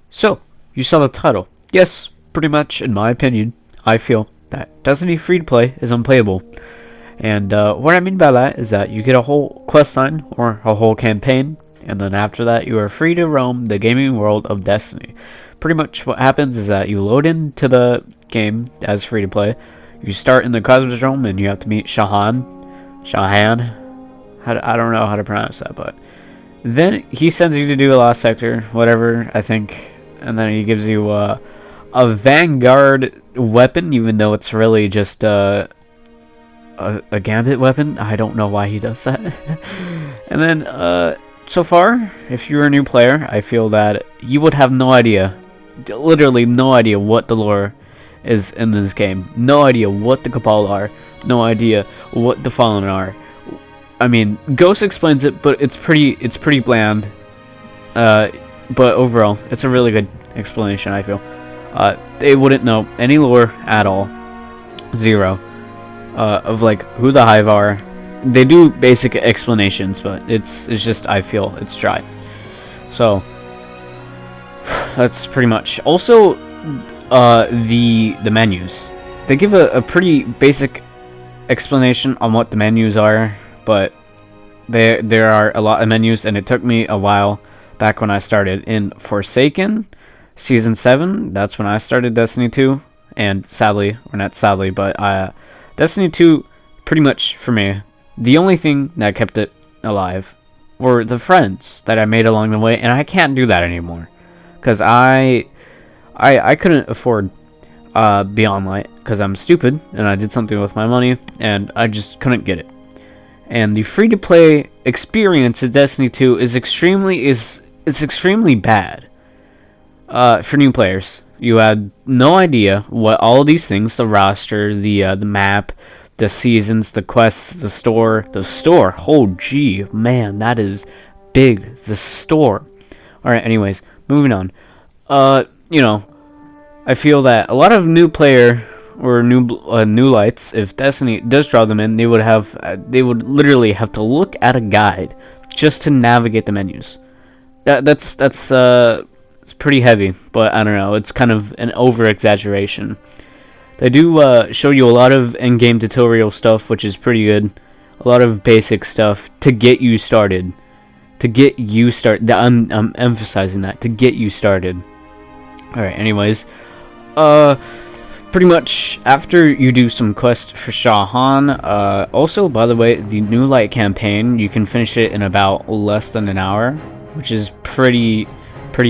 So, you saw the title. Yes, pretty much, in my opinion, I feel that Destiny free-to-play is unplayable. And what I mean by that is that you get a whole quest line or a whole campaign, and then after that you are free to roam the gaming world of Destiny. Pretty much what happens is that you load into the game as free-to-play. You start in the Cosmodrome and you have to meet Shahan. I don't know how to pronounce that, but then he sends you to do a lost sector, whatever, I think, and then he gives you a Vanguard weapon, even though it's really just a gambit weapon. I don't know why he does that. And then, so far, if you're a new player, I feel that you would have no idea, literally no idea what the lore is in this game. No idea what the Cabal are. No idea what the Fallen are. I mean, Ghost explains it, but it's pretty bland. But overall, it's a really good explanation, I feel. They wouldn't know any lore at all. Zero. Of like who the Hive are. They do basic explanations, but it's just, I feel it's dry. So that's pretty much. Also, the menus. They give a pretty basic explanation on what the menus are, but there are a lot of menus, and it took me a while back when I started in Forsaken Season 7. That's when I started Destiny 2, and sadly, or not sadly, but Destiny 2, pretty much for me, the only thing that kept it alive were the friends that I made along the way, and I can't do that anymore, because I couldn't afford Beyond Light, because I'm stupid, and I did something with my money, and I just couldn't get it. And the free-to-play experience of Destiny 2 is extremely bad for new players. You had no idea what all of these things, the roster, the map, the seasons, the quests, the store. Oh, gee, man, that is big. The store. Alright, anyways, moving on. You know, I feel that a lot of new player or new lights, if Destiny does draw them in, they would literally have to look at a guide just to navigate the menus. That's it's pretty heavy, but I don't know, it's kind of an over-exaggeration. They do show you a lot of endgame tutorial stuff, which is pretty good. A lot of basic stuff to get you started. I'm emphasizing that, to get you started. Alright, anyways. Pretty much, after you do some quests for Shahan, also, by the way, the New Light campaign, you can finish it in about less than an hour, which is pretty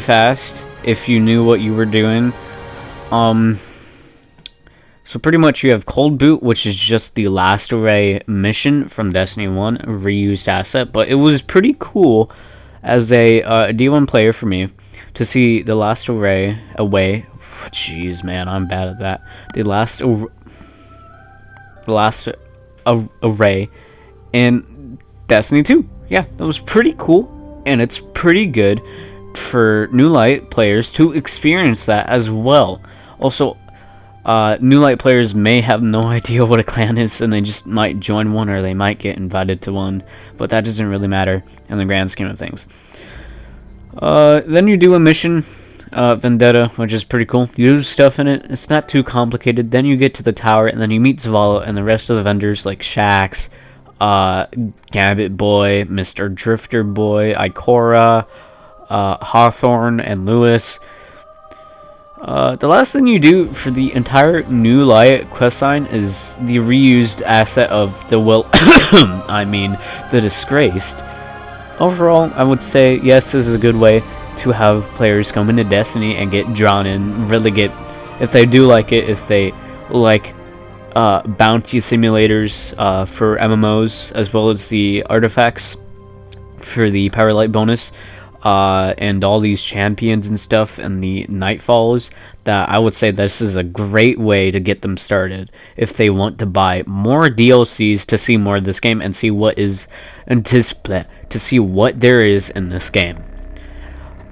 fast if you knew what you were doing. So pretty much you have Cold Boot, which is just the Last Array mission from Destiny 1, a reused asset, but it was pretty cool as a D1 player for me to see the Last Array away. Jeez, man, I'm bad at that. The last array in Destiny 2. Yeah, that was pretty cool, and it's pretty good for New Light players to experience that as well. Also, New Light players may have no idea what a clan is, and they just might join one, or they might get invited to one, but that doesn't really matter in the grand scheme of things. Then you do a mission, Vendetta, which is pretty cool. You do stuff in it, it's not too complicated. Then you get to the tower, and then you meet Zavala and the rest of the vendors, like Shax, Gambit Boy, Mr. Drifter Boy, Ikora, Hawthorne, and Lewis. The last thing you do for the entire New Light questline is the reused asset of the the Disgraced. Overall, I would say, yes, this is a good way to have players come into Destiny and get drawn in, really get, if they do like it, if they like bounty simulators for MMOs, as well as the artifacts for the Power Light bonus, and all these champions and stuff, and the Nightfalls, that I would say this is a great way to get them started if they want to buy more DLCs to see more of this game and see what is to see what there is in this game.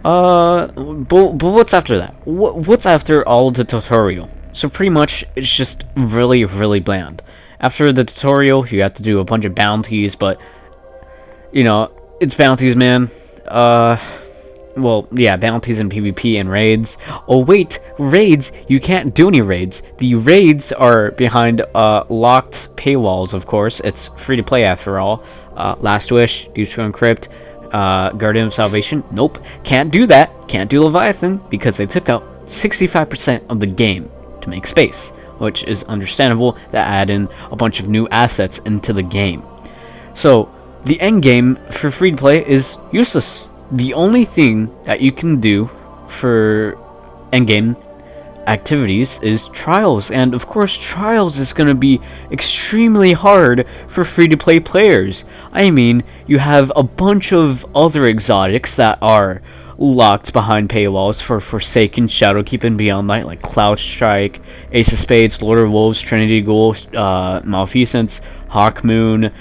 But what's after that? What's after all the tutorial? So pretty much it's just really bland. After the tutorial, you have to do a bunch of bounties, but you know, it's bounties, man. well, yeah, bounties and PvP and raids. Oh wait, raids, you can't do any raids. The raids are behind locked paywalls, of course. It's free to play after all. Last Wish, Use to Encrypt, Guardian of Salvation, nope, can't do that. Can't do Leviathan because they took out 65% of the game to make space, which is understandable. That add in a bunch of new assets into the game. So the end game for free to play is useless. The only thing that you can do for end game activities is trials, and of course trials is going to be extremely hard for free to play players. I mean, you have a bunch of other exotics that are locked behind paywalls for Forsaken, Shadowkeep, and Beyond Light, like Cloud Strike, Ace of Spades, Lord of Wolves, Trinity Ghoul, Malfeasance, Hawkmoon.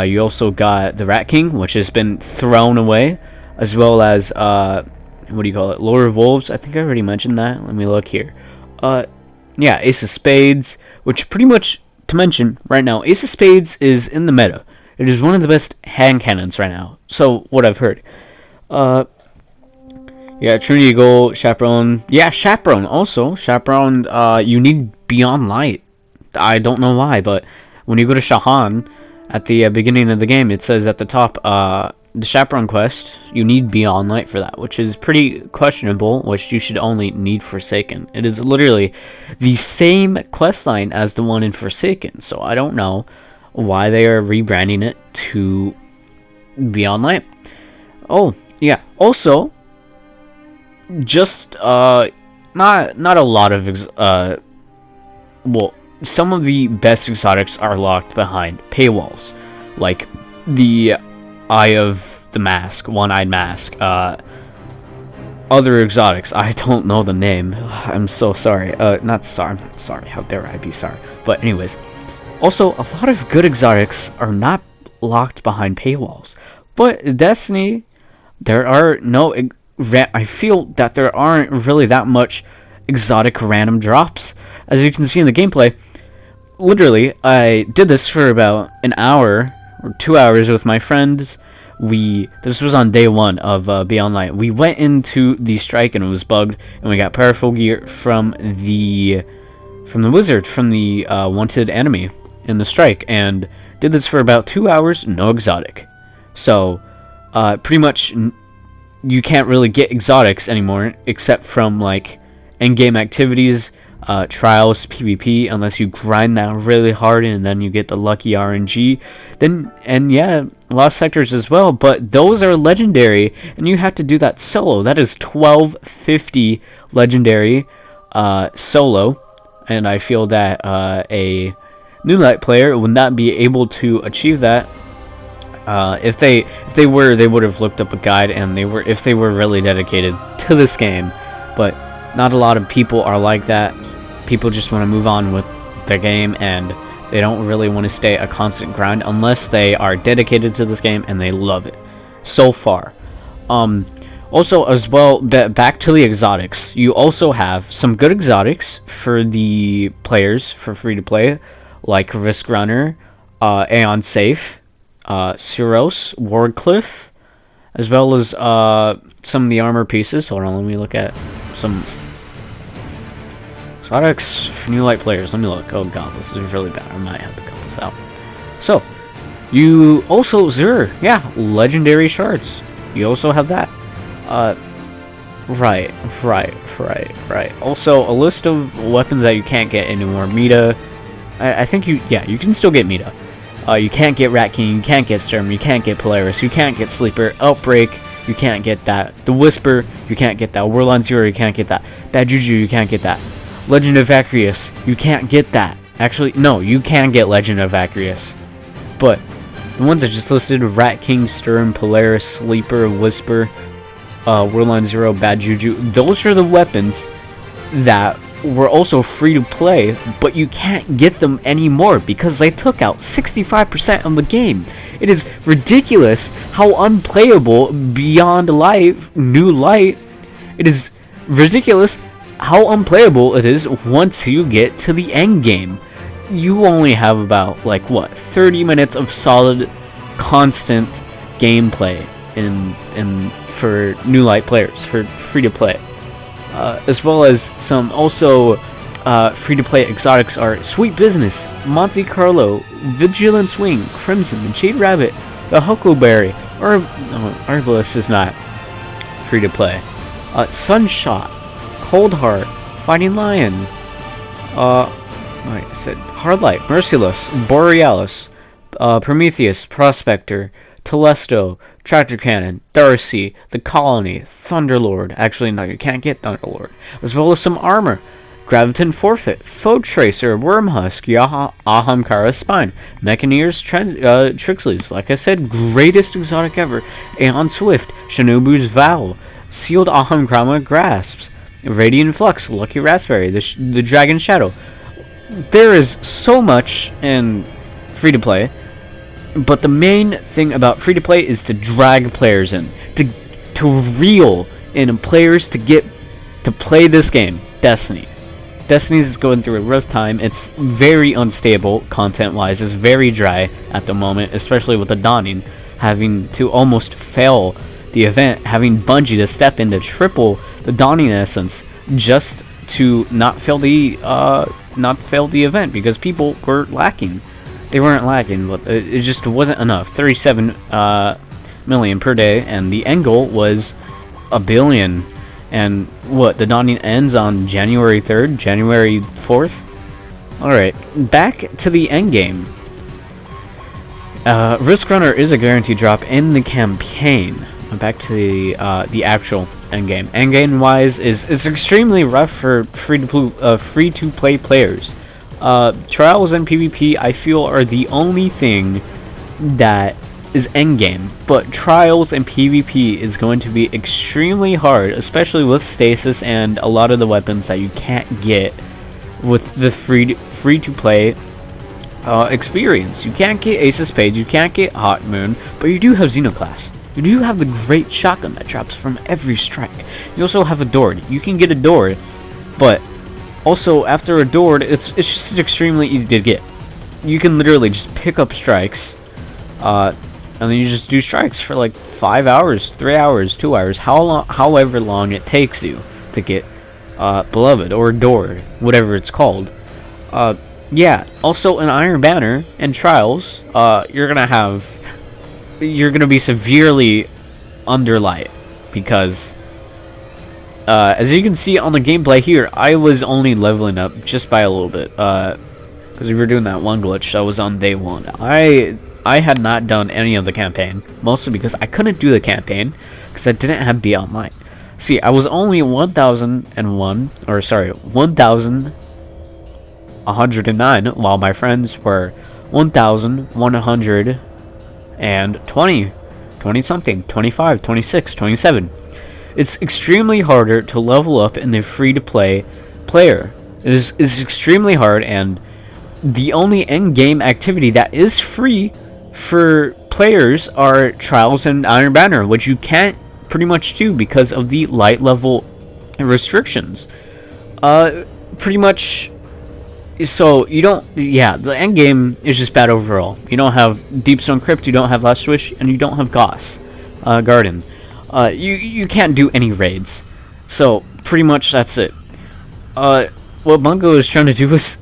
You also got the Rat King, which has been thrown away, as well as what do you call it? Lord of Wolves. I think I already mentioned that. Let me look here. Yeah, Ace of Spades, which pretty much to mention right now, Ace of Spades is in the meta. It is one of the best hand cannons right now. So what I've heard. Yeah, Trinity Gold, Chaperone. Yeah, Chaperone also. Chaperone, you need Beyond Light. I don't know why, but when you go to Shahan, at the beginning of the game, it says at the top, the Chaperone quest, you need Beyond Light for that, which is pretty questionable, which you should only need Forsaken. It is literally the same quest line as the one in Forsaken, so I don't know why they are rebranding it to Beyond Light. Oh, yeah, also, just, not a lot of, well, some of the best exotics are locked behind paywalls, like the Eye of the Mask, One-Eyed Mask, other exotics, I don't know the name, I'm so sorry, I'm not sorry, how dare I be sorry, but anyways, also, a lot of good exotics are not locked behind paywalls, but Destiny, there are no, I feel that there aren't really that much exotic random drops. As you can see in the gameplay, literally, I did this for about an hour or 2 hours with my friends. This was on day 1 of Beyond Light. We went into the strike and it was bugged, and we got powerful gear from the wizard, from the wanted enemy in the strike, and did this for about 2 hours, no exotic. So, pretty much, you can't really get exotics anymore, except from, like, endgame activities, trials, PvP, unless you grind that really hard and then you get the lucky RNG. Then, and yeah, Lost Sectors as well, but those are legendary, and you have to do that solo. That is 1250 legendary solo, and I feel that a new light player would not be able to achieve that. If they were, they would have looked up a guide, and if they were really dedicated to this game. But not a lot of people are like that. People just want to move on with their game, and they don't really want to stay a constant grind unless they are dedicated to this game and they love it. So far. Also, as well, back to the exotics. You also have some good exotics for the players for free to play, like Risk Runner, Aeon Safe, Suros, Wardcliff, as well as some of the armor pieces. Hold on, let me look at some exotics for new light players. Let me look. Oh god, this is really bad. I might have to cut this out. So, you also, yeah, legendary shards. You also have that. Right. Also, a list of weapons that you can't get anymore. Mita, I think you can still get Mita. You can't get Rat King, you can't get Sturm, you can't get Polaris, you can't get Sleeper, Outbreak, you can't get that. The Whisper, you can't get that. Warline Zero, you can't get that. Bad Juju, you can't get that. Legend of Acreus, you can't get that. Actually, no, you can get Legend of Acreus. But the ones I just listed, Rat King, Sturm, Polaris, Sleeper, Whisper, Warline Zero, Bad Juju, those are the weapons that were also free to play, but you can't get them anymore because they took out 65% of the game. It is ridiculous how unplayable Beyond Light, New Light, it is ridiculous how unplayable it is once you get to the end game. You only have about, like, what, 30 minutes of solid, constant gameplay in for new light players, for free-to-play. As well as some also free-to-play exotics are Sweet Business, Monte Carlo, Vigilance Wing, Crimson, the Jade Rabbit, the Huckleberry, or Arbalest is not free-to-play. Sunshot, Cold Heart, Fighting Lion, like I said, Hardlight, Merciless, Borealis, Prometheus, Prospector, Telesto, Tractor Cannon, Darcy, The Colony, Thunderlord. Actually, no, you can't get Thunderlord. As well as some armor. Graviton Forfeit, Foe Tracer, Wormhusk, Ahamkara Spine, Mechaneers, Trixleaves, like I said, greatest exotic ever, Aeon Swift, Shinobu's Vow, Sealed Ahamkara Grasps, Radiant Flux, Lucky Raspberry, the Dragon Shadow. There is so much in free-to-play, but the main thing about free-to-play is to drag players in, to reel in players to get to play this game, Destiny. Destiny's is going through a rough time. It's very unstable content-wise. It's very dry at the moment, especially with the Dawning having to almost fail the event, having Bungie to step in to triple the Dawning essence just to not fail the event because people were lacking. They weren't lacking, but it just wasn't enough. 37 million per day, and the end goal was a billion. And what, the Dawning ends on January 3rd, January 4th? Alright, back to the endgame. Risk Runner is a guaranteed drop in the campaign. Back to the actual endgame. Endgame wise, it's extremely rough for free to play players. Trials and PvP I feel are the only thing that is endgame, but Trials and PvP is going to be extremely hard, especially with stasis and a lot of the weapons that you can't get with the free to play experience. You can't get Ace's Page, you can't get Hot Moon, but you do have Xenoclass. You do have the great shotgun that drops from every strike. You also have a Dord. You can get a Dord, but also after a Dord, it's just extremely easy to get. You can literally just pick up strikes, and then you just do strikes for like 5 hours, 3 hours, 2 hours, however long it takes you to get Beloved or Dord, whatever it's called. Yeah, also in Iron Banner and Trials, you're gonna be severely underlight because as you can see on the gameplay here, I was only leveling up just by a little bit because we were doing that one glitch that was on day 1. I had not done any of the campaign, mostly because I couldn't do the campaign because I didn't have Be Online. See, I was only 1,109, while my friends were 1,120, 20 something, 25, 26, 27. It's extremely harder to level up in the free-to-play player. It is extremely hard, and the only end-game activity that is free for players are Trials and Iron Banner, which you can't pretty much do because of the light level restrictions. Pretty much, so you don't, yeah, the end game is just bad overall. You don't have Deepstone Crypt, you don't have Last Wish, and you don't have Goss Garden. You can't do any raids, so pretty much that's it. What Bungo is trying to do is,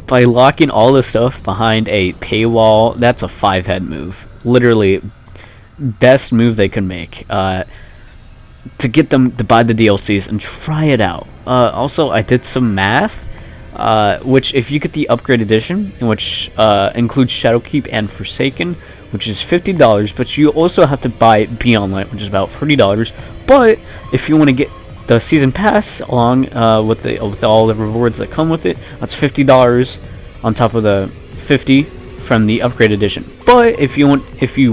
by locking all the stuff behind a paywall, that's a 5-head move. Literally, best move they could make. To get them to buy the DLCs and try it out. Also, I did some math, which if you get the upgrade edition, which includes Shadowkeep and Forsaken, which is $50, but you also have to buy Be Online, which is about $40. But if you want to get the season pass along with all the rewards that come with it, that's $50 on top of the $50 from the upgrade edition. But if you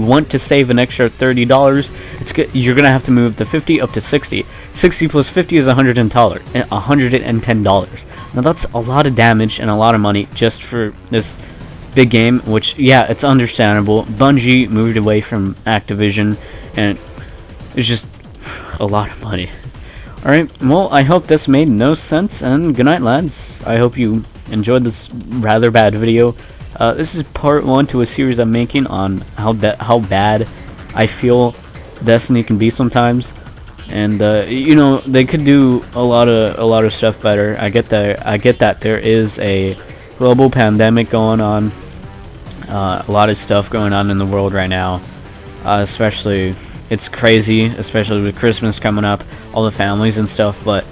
want to save an extra $30, you're gonna have to move the 50 up to 60. 60 plus 50 is $110. Now that's a lot of damage and a lot of money just for this big game. Which, yeah, it's understandable. Bungie moved away from Activision, and it's just a lot of money. Alright, well, I hope this made no sense, and good night, lads. I hope you enjoyed this rather bad video. This is part 1 to a series I'm making on how bad I feel Destiny can be sometimes. And you know, they could do a lot of stuff better. I get that there is a global pandemic going on, a lot of stuff going on in the world right now. Especially, it's crazy, especially with Christmas coming up, all the families and stuff. But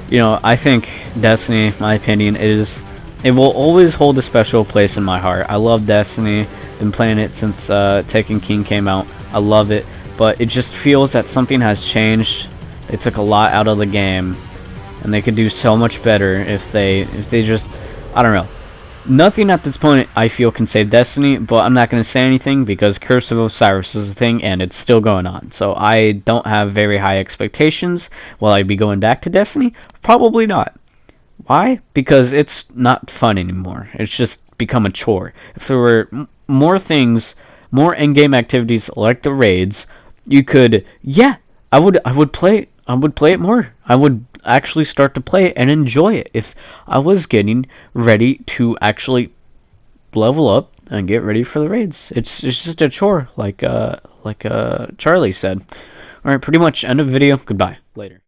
you know, I think Destiny, my opinion, it will always hold a special place in my heart. I love Destiny. Been playing it since Taken King came out. I love it, but it just feels that something has changed. They took a lot out of the game, and they could do so much better if they just, I don't know. Nothing at this point I feel can save Destiny, but I'm not going to say anything because Curse of Osiris is a thing and it's still going on. So I don't have very high expectations. Will I be going back to Destiny? Probably not. Why? Because it's not fun anymore. It's just become a chore. If there were more things, more in-game activities like the raids, you could, yeah, I would play it more. I would actually start to play it and enjoy it if I was getting ready to actually level up and get ready for the raids. It's just a chore, like Charlie said. All right, pretty much end of video. Goodbye. Later.